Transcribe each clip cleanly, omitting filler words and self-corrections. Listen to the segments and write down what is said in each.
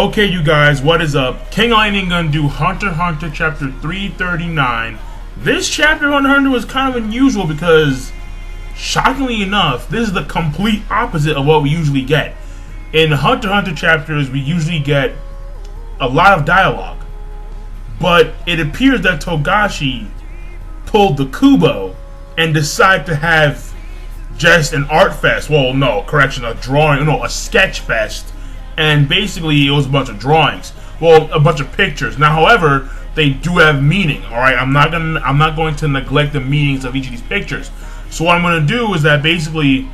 Okay, you guys, what is up? King Lightning gonna do HunterXHunter chapter 339. This chapter of HunterXHunter was kind of unusual because, shockingly enough, this is the complete opposite of what we usually get. In HunterXHunter chapters, we usually get a lot of dialogue. But it appears that Togashi pulled the Kubo and decided to have just an art fest. Well, no, correction, a sketch fest. And basically, it was a bunch of drawings. Well, a bunch of pictures. Now, however, they do have meaning. All right, I'm not going to neglect the meanings of each of these pictures. So what I'm going to do is that basically,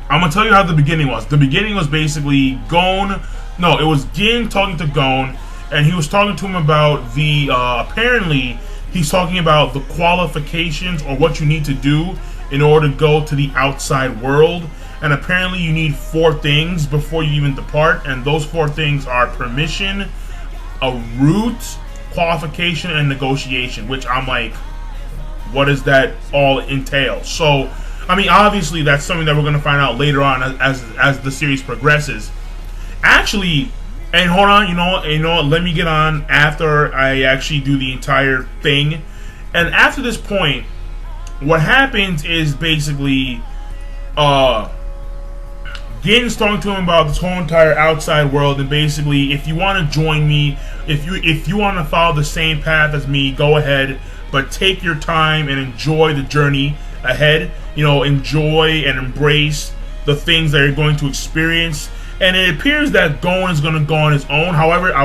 I'm going to tell you how the beginning was. The beginning was basically Gon. No, it was Gin talking to Gon, and he was talking to him about the. Apparently, he's talking about the qualifications or what you need to do in order to go to the outside world. And apparently you need 4 things before you even depart. And those 4 things are permission, a route, qualification, and negotiation. Which I'm like, what does that all entail? So, I mean, obviously that's something that we're going to find out later on as the series progresses. Actually, and hold on, you know what, let me get on after I actually do the entire thing. And after this point, what happens is basically, Gin's talking to him about this whole entire outside world, and basically, if you want to join me, if you want to follow the same path as me, go ahead, but take your time and enjoy the journey ahead. You know, enjoy and embrace the things that you're going to experience. And it appears that Gon is going to go on his own. However, I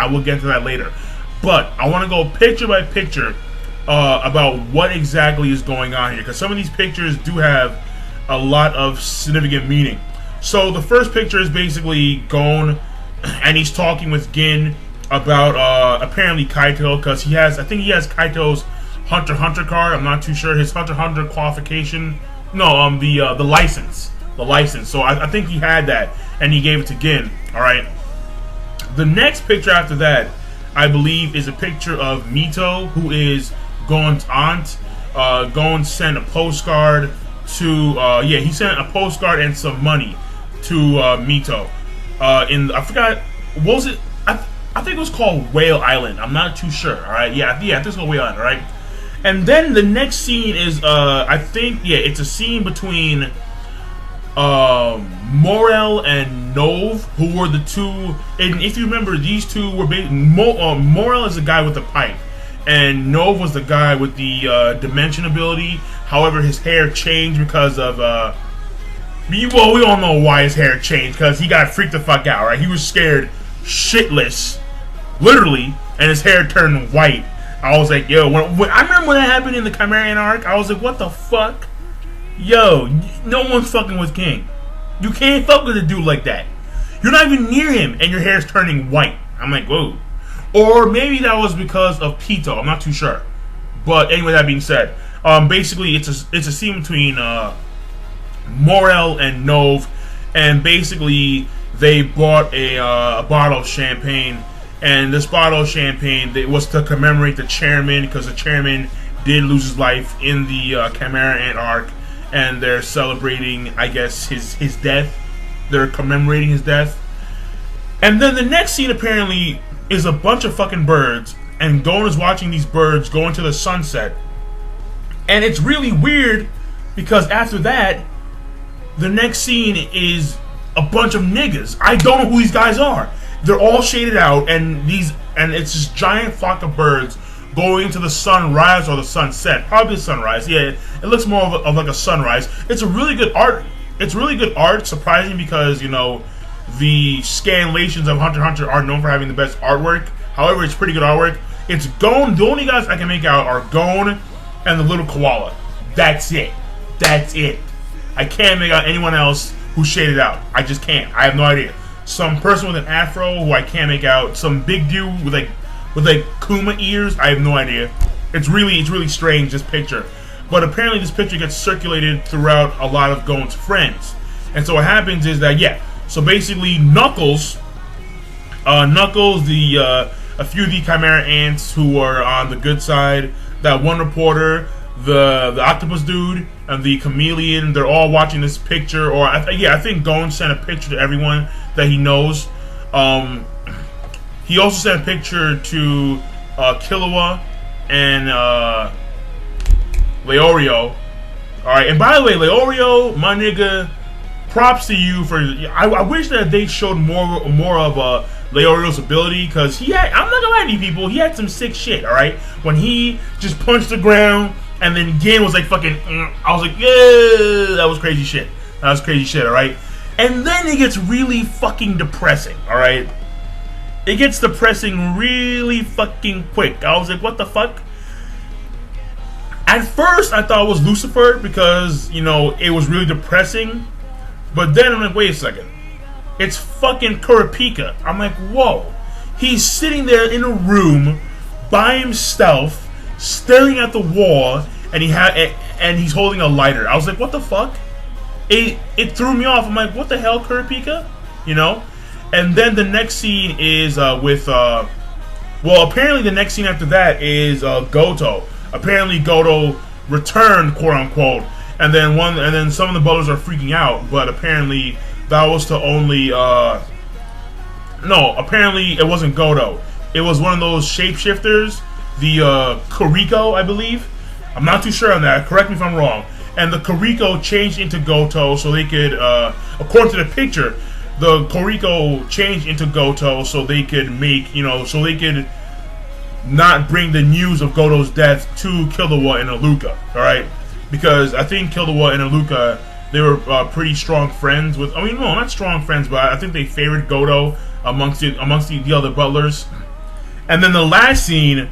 will get to that later. But I want to go picture by picture about what exactly is going on here, because some of these pictures do have a lot of significant meaning. So the first picture is basically Gon, and he's talking with Gin about apparently Kaito, because I think he has Kaito's HunterXHunter card. I'm not too sure his HunterXHunter qualification. No, the license, So I think he had that, and he gave it to Gin. All right. The next picture after that, I believe, is a picture of Mito, who is Gon's aunt. Gon sent a postcard to he sent a postcard and some money to Mito. I forgot, what was it? I think it was called Whale Island. I'm not too sure. All right, I think it's called Whale Island. All right, and then the next scene is it's a scene between Morel and Nov, who were the two. And if you remember, these two were Morel is the guy with the pipe, and Nov was the guy with the dimension ability. However, his hair changed because of we all know why his hair changed, because he got freaked the fuck out, right? He was scared shitless, literally, and his hair turned white. I was like, yo, when I remember when that happened in the Chimerian arc, I was like, what the fuck? Yo, no one's fucking with King. You can't fuck with a dude like that. You're not even near him, and your hair's turning white. I'm like, whoa. Or maybe that was because of Pito. I'm not too sure. But anyway, that being said, basically it's a scene between Morel and Nov, and basically they bought a bottle of champagne, and this bottle of champagne was to commemorate the chairman, because the chairman did lose his life in the Chimera Ant arc, and they're celebrating, I guess, his death. They're commemorating his death. And then the next scene apparently is a bunch of fucking birds, and Gon is watching these birds go into the sunset. And it's really weird, because after that, the next scene is a bunch of niggas. I don't know who these guys are. They're all shaded out, and it's this giant flock of birds going into the sunrise or the sunset. Probably the sunrise. Yeah, it looks more of like a sunrise. It's a really good art. It's really good art. Surprising, because, you know, the scanlations of HunterXHunter are known for having the best artwork. However, it's pretty good artwork. It's Gon. The only guys I can make out are Gon and the little koala. That's it. I can't make out anyone else who's shaded out. I just can't. I have no idea. Some person with an afro who I can't make out. Some big dude with like Kuma ears. I have no idea. It's really strange, this picture. But apparently this picture gets circulated throughout a lot of Gon's friends. And so what happens is that, so basically Knuckles, a few of the Chimera Ants who are on the good side, that one reporter, the octopus dude, and the chameleon, they're all watching this picture. Or I think Gon sent a picture to everyone that he knows He also sent a picture to Killua and Leorio. Alright, and by the way, Leorio, my nigga, props to you for. I wish that they showed more of Leorio's ability, because he had. I'm not gonna lie to you people, he had some sick shit. Alright, when he just punched the ground and then Gin was like fucking. I was like, yeah, that was crazy shit. That was crazy shit. Alright, and then it gets really fucking depressing. Alright. It gets depressing really fucking quick. I was like, what the fuck? At first, I thought it was Lucifer because, you know, it was really depressing. But then I'm like, wait a second. It's fucking Kurapika. I'm like, whoa. He's sitting there in a room by himself, staring at the wall, and he's holding a lighter. I was like, what the fuck? It threw me off. I'm like, what the hell, Kurapika? You know? And then the next scene is well, apparently the next scene after that is Goto. Apparently Goto returned, quote unquote, and then some of the butlers are freaking out. But apparently that was to only no. Apparently it wasn't Goto. It was one of those shapeshifters, the Kuriko, I believe. I'm not too sure on that. Correct me if I'm wrong. And the Kuriko changed into Goto so they could, according to the picture, the Kuriko changed into Goto so they could make, you know, so they could not bring the news of Goto's death to Killua and Aluka, alright? Because I think Killua and Aluka, they were pretty strong friends with, I mean, no, not strong friends, but I think they favored Goto amongst the other butlers. And then the last scene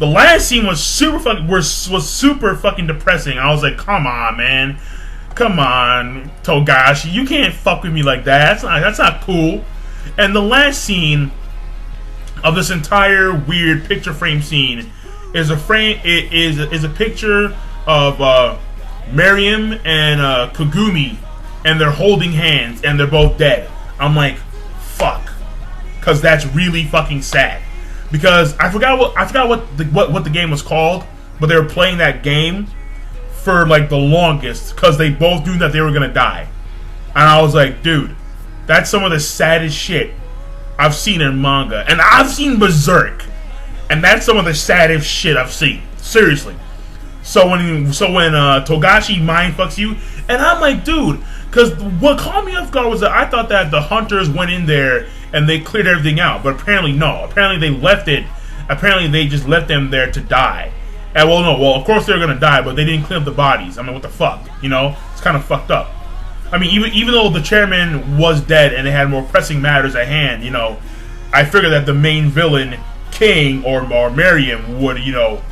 was super fucking depressing. I was like, come on, man. Come on, Togashi, you can't fuck with me like that. That's not cool. And the last scene of this entire weird picture frame scene is a picture of Meruem and Kagumi, and they're holding hands and they're both dead. I'm like, fuck, because that's really fucking sad. Because I forgot what the game was called, but they were playing that game for like the longest because they both knew that they were gonna die. And I was like, dude, that's some of the saddest shit I've seen in manga. And I've seen Berserk, and that's some of the saddest shit I've seen. Seriously. So when Togashi mind fucks you, and I'm like, dude, because what caught me off guard was that I thought that the hunters went in there and they cleared everything out, but apparently no. Apparently they left it. Apparently they just left them there to die. And well, of course they were gonna die, but they didn't clean up the bodies. I mean, what the fuck, you know? It's kind of fucked up. I mean, even though the chairman was dead and they had more pressing matters at hand, you know, I figured that the main villain, King or Meruem, would, you know,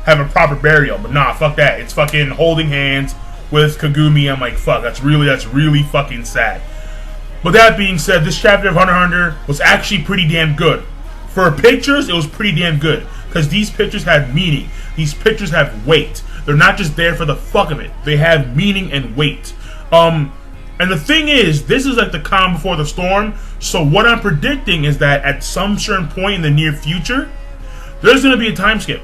have a proper burial. But nah, fuck that. It's fucking holding hands with Kagumi. I'm like, fuck, that's really fucking sad. But that being said, this chapter of Hunter x Hunter was actually pretty damn good. For pictures, it was pretty damn good. Because these pictures have meaning. These pictures have weight. They're not just there for the fuck of it. They have meaning and weight. And the thing is, this is like the calm before the storm. So what I'm predicting is that at some certain point in the near future, there's going to be a time skip.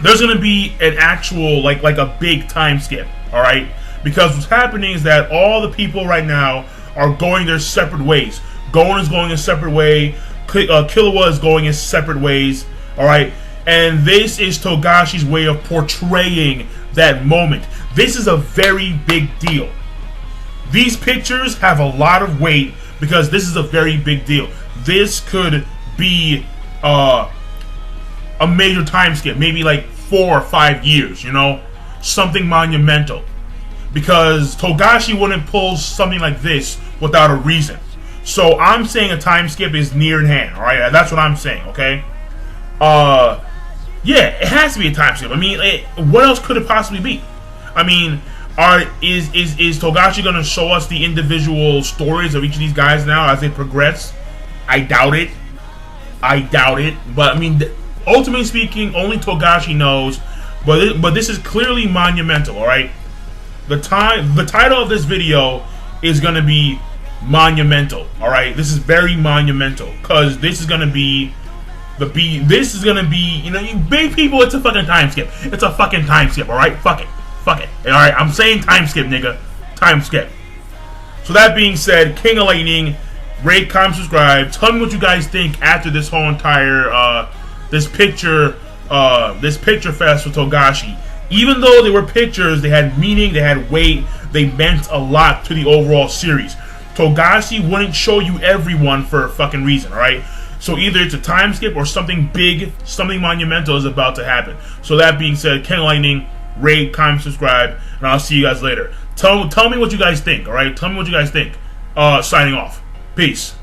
There's going to be an actual, like a big time skip. Alright? Because what's happening is that all the people right now are going their separate ways. Gon is going a separate way. Killua is going in separate ways. Alright? And this is Togashi's way of portraying that moment. This is a very big deal. These pictures have a lot of weight because this is a very big deal. This could be a major time skip, maybe like 4 or 5 years, you know? Something monumental. Because Togashi wouldn't pull something like this without a reason. So I'm saying a time skip is near at hand, alright? That's what I'm saying, okay? Yeah, it has to be a time skip. I mean, what else could it possibly be? I mean, is Togashi gonna show us the individual stories of each of these guys now as they progress? I doubt it. But I mean, ultimately speaking, only Togashi knows. But this is clearly monumental. All right. The title of this video is gonna be monumental. All right. This is very monumental because this is gonna be. This is gonna be, you know, you big people, it's a fucking time skip. It's a fucking time skip, alright? Fuck it. Alright, I'm saying time skip, nigga. Time skip. So that being said, King of Lightning rate, comment, subscribe. Tell me what you guys think after this whole entire this picture fest with Togashi. Even though they were pictures, they had meaning, they had weight, they meant a lot to the overall series. Togashi wouldn't show you everyone for a fucking reason, alright? So either it's a time skip or something big, something monumental is about to happen. So that being said, King Lightning, rate, comment, subscribe, and I'll see you guys later. Tell me what you guys think, alright? Tell me what you guys think. Signing off. Peace.